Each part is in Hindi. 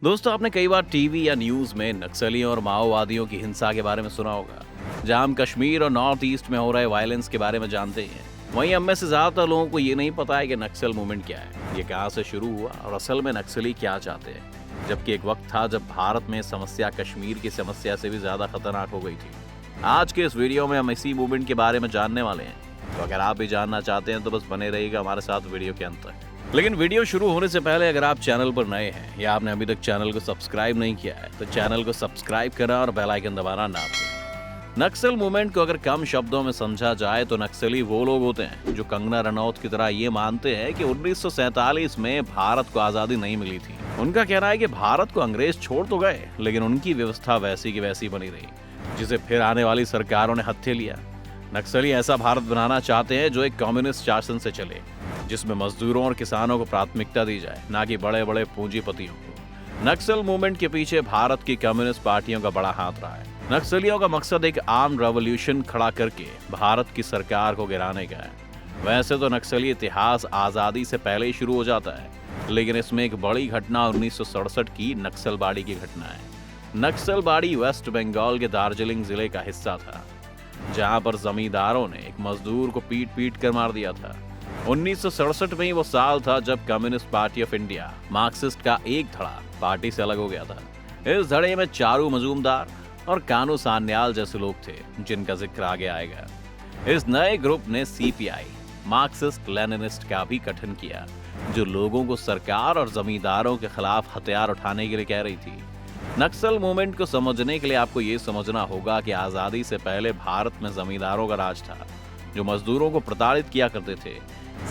दोस्तों, आपने कई बार टीवी या न्यूज़ में नक्सलियों और माओवादियों की हिंसा के बारे में सुना होगा। जहां हम कश्मीर और नॉर्थ ईस्ट में हो रहे वायलेंस के बारे में जानते ही हैं, वहीं हम में से ज़्यादातर लोगों को ये नहीं पता है कि नक्सल मूवमेंट क्या है, ये कहाँ से शुरू हुआ और असल में नक्सली क्या चाहते हैं। जबकि एक वक्त था जब भारत में समस्या कश्मीर की समस्या से भी ज़्यादा खतरनाक हो गई थी। आज के इस वीडियो में हम इसी मूवमेंट के बारे में जानने वाले हैं। तो अगर आप भी जानना चाहते हैं तो बस बने रहिएगा हमारे साथ वीडियो के अंत तक। लेकिन वीडियो शुरू होने से पहले अगर आप चैनल पर नए हैं या आपने अभी तक चैनल को सब्सक्राइब नहीं किया है तो चैनल को सब्सक्राइब करना और बेल आइकन दबाना ना भूलें। नक्सल मूवमेंट को अगर कम शब्दों में समझा जाए तो नक्सली वो लोग होते हैं जो कंगना रनौत की तरह ये मानते हैं कि 1947 में भारत को आजादी नहीं मिली थी। उनका कहना है कि भारत को अंग्रेज छोड़ तो गए, लेकिन उनकी व्यवस्था वैसी की वैसी बनी रही, जिसे फिर आने वाली सरकारों ने हत्थे लिया। नक्सली ऐसा भारत बनाना चाहते हैं जो एक कम्युनिस्ट शासन से चले, जिसमें मजदूरों और किसानों को प्राथमिकता दी जाए, ना कि बड़े बड़े पूंजीपतियों को। नक्सल मूवमेंट के पीछे भारत की कम्युनिस्ट पार्टियों का बड़ा हाथ रहा है। नक्सलियों का मकसद एक आर्म रेवोल्यूशन खड़ा करके भारत की सरकार को गिराने का है। वैसे तो नक्सली इतिहास आजादी से पहले ही शुरू हो जाता है, लेकिन इसमें एक बड़ी घटना 1967 की नक्सलबाड़ी की घटना है। नक्सलबाड़ी वेस्ट बंगाल के दार्जिलिंग जिले का हिस्सा था, जहां पर जमींदारों ने एक मजदूर को पीट पीट कर मार दिया था। 1967 में ही वो साल था जब communist party of India Marxist का एक धड़ा पार्टी से अलग हो गया था। इस धड़े में चारू मजूमदार और कानू सान्याल जैसे लोग थे, जिनका जिक्र आगे आएगा। इस नए ग्रुप ने सीपीआई मार्क्सिस्ट लेनिनिस्ट का भी गठन किया, जो लोगों को सरकार और जमींदारों के खिलाफ हथियार उठाने के लिए कह रही थी। नक्सल मूवमेंट को समझने के लिए आपको ये समझना होगा कि आजादी से पहले भारत में जमींदारों का राज था, जो मजदूरों को प्रताड़ित किया करते थे।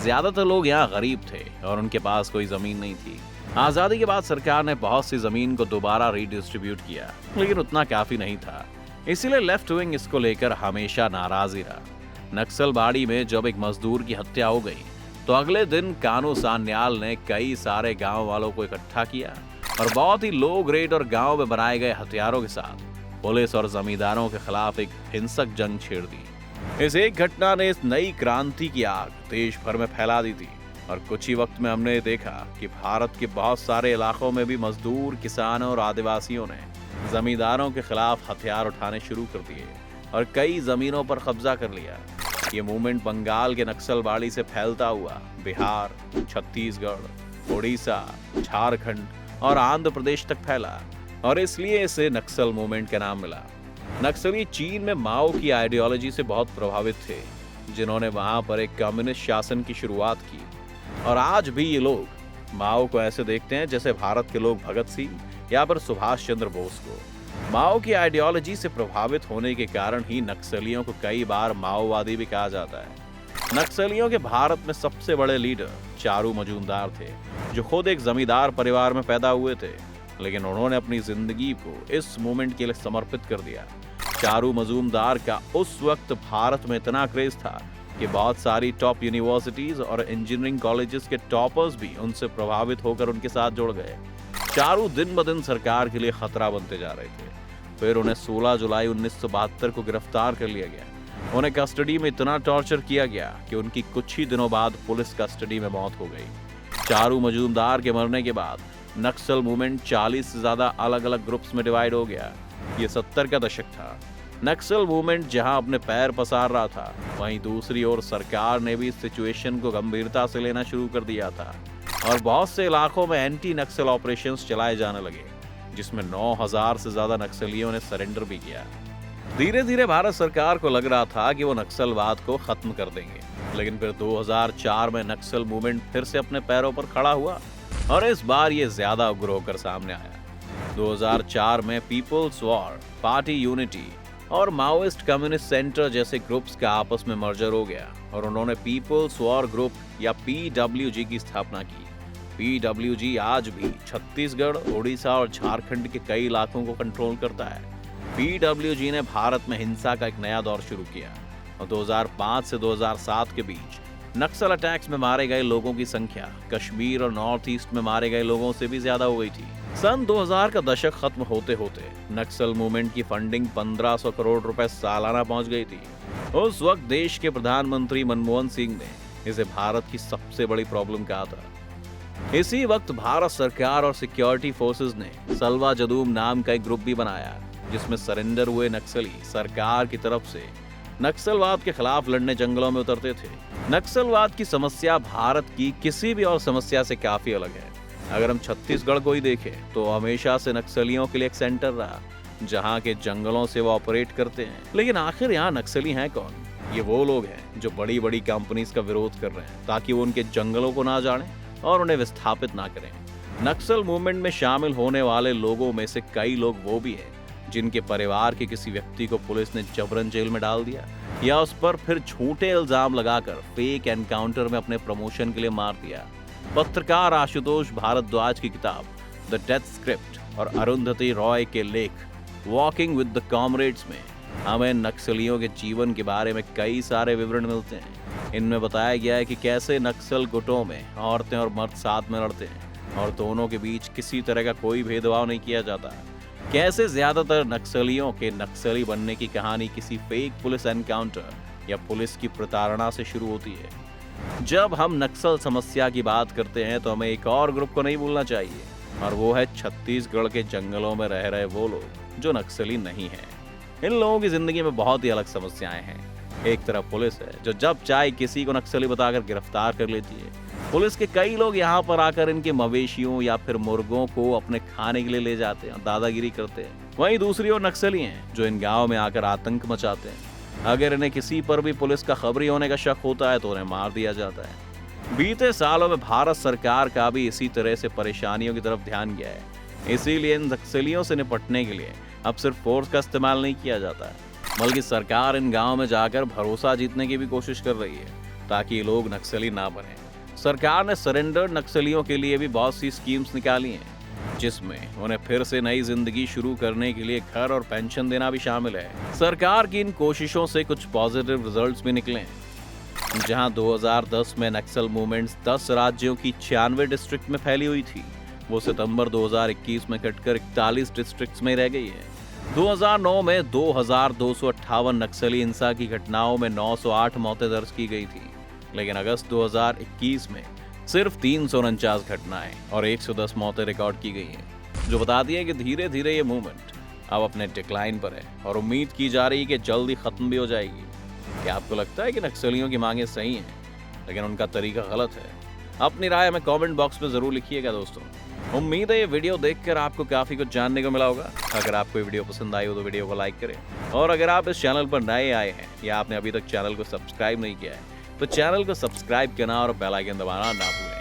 ज्यादातर लोग यहाँ गरीब थे और उनके पास कोई जमीन नहीं थी। आजादी के बाद सरकार ने बहुत सी जमीन को दोबारा रीडिस्ट्रीब्यूट किया, लेकिन उतना काफी नहीं था। इसीलिए लेफ्ट विंग इसको लेकर हमेशा नाराज ही रहा। नक्सलबाड़ी में जब एक मजदूर की हत्या हो गई तो अगले दिन कानू सान्याल ने कई सारे गांव वालों को इकट्ठा किया और बहुत ही लो ग्रेड और गांव में बनाए गए हथियारों के साथ पुलिस और जमींदारों के खिलाफ एक हिंसक जंग छेड़ दी। इस एक घटना ने इस नई क्रांति की आग देश भर में फैला दी थी और कुछ ही वक्त में हमने देखा कि भारत के बहुत सारे इलाकों में भी मजदूर, किसानों और आदिवासियों ने जमींदारों के खिलाफ हथियार उठाने शुरू कर दिए और कई जमीनों पर कब्जा कर लिया। ये मूवमेंट बंगाल के नक्सलबाड़ी से फैलता हुआ बिहार, छत्तीसगढ़, उड़ीसा, झारखंड और आंध्र प्रदेश तक फैला और इसलिए इसे नक्सल मूवमेंट का नाम मिला। नक्सली चीन में माओ की आइडियोलॉजी से बहुत प्रभावित थे, जिन्होंने वहां पर एक कम्युनिस्ट शासन की शुरुआत की। और आज भी ये लोग माओ को ऐसे देखते हैं जैसे भारत के लोग भगत सिंह या फिर सुभाष चंद्र बोस को। माओ की आइडियोलॉजी से प्रभावित होने के कारण ही नक्सलियों को कई बार माओवादी भी कहा जाता है। नक्सलियों के भारत में सबसे बड़े लीडर चारू मजूमदार थे, जो खुद एक जमींदार परिवार में पैदा हुए थे, लेकिन उन्होंने अपनी जिंदगी को इस मूवमेंट के लिए समर्पित कर दिया। चारू मजूमदार का उस वक्त भारत में इतना क्रेज था कि बहुत सारी टॉप यूनिवर्सिटीज और इंजीनियरिंग कॉलेजेस के टॉपर्स भी उनसे प्रभावित होकर उनके साथ जुड़ गए। चारू दिन ब दिन सरकार के लिए खतरा बनते जा रहे थे। फिर उन्हें 16 जुलाई 1972 को गिरफ्तार कर लिया गया। उन्हें कस्टडी में इतना टॉर्चर किया गया कि उनकी कुछ ही दिनों बाद पुलिस कस्टडी में मौत हो गई। चारू मजूमदार के मरने के बाद नक्सल मूवमेंट 40 से ज्यादा अलग अलग ग्रुप्स में डिवाइड हो गया। ये 70 का दशक था। नक्सल मूवमेंट जहां अपने पैर पसार रहा था, वहीं दूसरी ओर सरकार ने भी इस सिचुएशन को गंभीरता से लेना शुरू कर दिया था और बहुत से इलाकों में एंटी नक्सल ऑपरेशंस चलाए जाने लगे, जिसमें 9000 से ज्यादा नक्सलियों ने सरेंडर भी किया। धीरे धीरे भारत सरकार को लग रहा था कि वो नक्सलवाद को खत्म कर देंगे, लेकिन फिर 2004 में नक्सल मूवमेंट फिर से अपने पैरों पर खड़ा हुआ और इस बार ये ज्यादा उग्र होकर सामने आया। 2004 में पीपल्स वॉर पार्टी यूनिटी और माओइस्ट कम्युनिस्ट सेंटर जैसे ग्रुप्स का आपस में मर्जर हो गया और उन्होंने पीपल्स वॉर ग्रुप या पीडब्ल्यूजी की स्थापना की। पीडब्ल्यूजी आज भी छत्तीसगढ़, उड़ीसा और झारखंड के कई इलाकों को कंट्रोल करता है। पीडब्ल्यूजी ने भारत में हिंसा का एक नया दौर शुरू किया और 2005 से 2007 के बीच नक्सल अटैक्स में मारे गए लोगों की संख्या कश्मीर और नॉर्थ ईस्ट में मारे गए लोगों से भी ज्यादा हो गई थी। सन 2000 का दशक खत्म होते होते नक्सल मूवमेंट की फंडिंग 1500 करोड़ रुपए सालाना पहुंच गई थी। उस वक्त देश के प्रधानमंत्री मनमोहन सिंह ने इसे भारत की सबसे बड़ी प्रॉब्लम कहा था। इसी वक्त भारत सरकार और सिक्योरिटी फोर्सेस ने सलवा जदूम नाम का एक ग्रुप भी बनाया, जिसमें सरेंडर हुए नक्सली सरकार की तरफ से नक्सलवाद के खिलाफ लड़ने जंगलों में उतरते थे। नक्सलवाद की समस्या भारत की किसी भी और समस्या से काफी अलग है। अगर हम छत्तीसगढ़ को ही देखें तो हमेशा से नक्सलियों के लिए एक सेंटर रहा, जहां के जंगलों से वो ऑपरेट करते हैं। लेकिन आखिर यहाँ नक्सली हैं कौन? ये वो लोग हैं जो बड़ी बड़ी कंपनीज का विरोध कर रहे हैं ताकि वो उनके जंगलों को ना जाने और उन्हें विस्थापित ना करें। नक्सल मूवमेंट में शामिल होने वाले लोगों में से कई लोग वो भी हैं जिनके परिवार के किसी व्यक्ति को पुलिस ने जबरन जेल में डाल दिया या उस पर फिर झूठे इल्जाम लगाकर फेक एनकाउंटर में अपने प्रमोशन के लिए मार दिया। पत्रकार आशुतोष भारद्वाज की किताब द डेथ स्क्रिप्ट और अरुंधति रॉय के लेख वॉकिंग विद द कॉमरेड्स में हमें नक्सलियों के जीवन के बारे में कई सारे विवरण मिलते हैं। इनमें बताया गया है कि कैसे नक्सल गुटों में औरतें और मर्द साथ में लड़ते हैं और दोनों के बीच किसी तरह का कोई भेदभाव नहीं किया जाता। कैसे ज्यादातर नक्सलियों के नक्सली बनने की कहानी किसी फेक पुलिस एनकाउंटर या पुलिस की प्रताड़ना से शुरू होती है। जब हम नक्सल समस्या की बात करते हैं तो हमें एक और ग्रुप को नहीं भूलना चाहिए, और वो है छत्तीसगढ़ के जंगलों में रह रहे वो लोग जो नक्सली नहीं हैं। इन लोगों की जिंदगी में बहुत ही अलग समस्याएं हैं। एक तरफ पुलिस है जो जब चाहे किसी को नक्सली बताकर गिरफ्तार कर लेती है। पुलिस के कई लोग यहाँ पर आकर इनके मवेशियों या फिर मुर्गों को अपने खाने के लिए ले जाते हैं और दादागिरी करते हैं। वहीं दूसरी ओर नक्सली हैं जो इन गाँव में आकर आतंक मचाते हैं। अगर इन्हें किसी पर भी पुलिस का खबरी होने का शक होता है तो उन्हें मार दिया जाता है। बीते सालों में भारत सरकार का भी इसी तरह से परेशानियों की तरफ ध्यान गया है। इसीलिए इन नक्सलियों से निपटने के लिए अब सिर्फ फोर्स का इस्तेमाल नहीं किया जाता है, बल्कि सरकार इन गाँव में जाकर भरोसा जीतने की भी कोशिश कर रही है ताकि लोग नक्सली ना बने। सरकार ने सरेंडर नक्सलियों के लिए भी बहुत सी स्कीम्स निकाली हैं, जिसमें उन्हें फिर से नई जिंदगी शुरू करने के लिए घर और पेंशन देना भी शामिल है। सरकार की इन कोशिशों से कुछ पॉजिटिव रिजल्ट्स भी निकले हैं। जहां 2010 में नक्सल मूवमेंट्स 10 राज्यों की 96 डिस्ट्रिक्ट में फैली हुई थी, वो सितंबर 2021 में घटकर 41 डिस्ट्रिक्ट्स में रह गई है। 2009 में 2258 नक्सली हिंसा की घटनाओं में 908 मौतें दर्ज की गई थी, लेकिन अगस्त 2021 में सिर्फ 349 घटनाएं और 110 मौतें रिकॉर्ड की गई हैं, जो बताती है कि धीरे धीरे ये मूवमेंट अब अपने डिक्लाइन पर है और उम्मीद की जा रही है कि जल्द ही खत्म भी हो जाएगी। क्या आपको लगता है कि नक्सलियों की मांगें सही हैं, लेकिन उनका तरीका गलत है? अपनी राय हमें कमेंट बॉक्स में जरूर लिखिएगा दोस्तों। उम्मीद है ये वीडियो देखकर आपको काफी कुछ जानने को मिला होगा। अगर आपको ये वीडियो पसंद आई हो तो वीडियो को लाइक करें, और अगर आप इस चैनल पर नए आए हैं या आपने अभी तक चैनल को सब्सक्राइब नहीं किया है तो चैनल को सब्सक्राइब करना और बेल आइकन दबाना ना भूलें।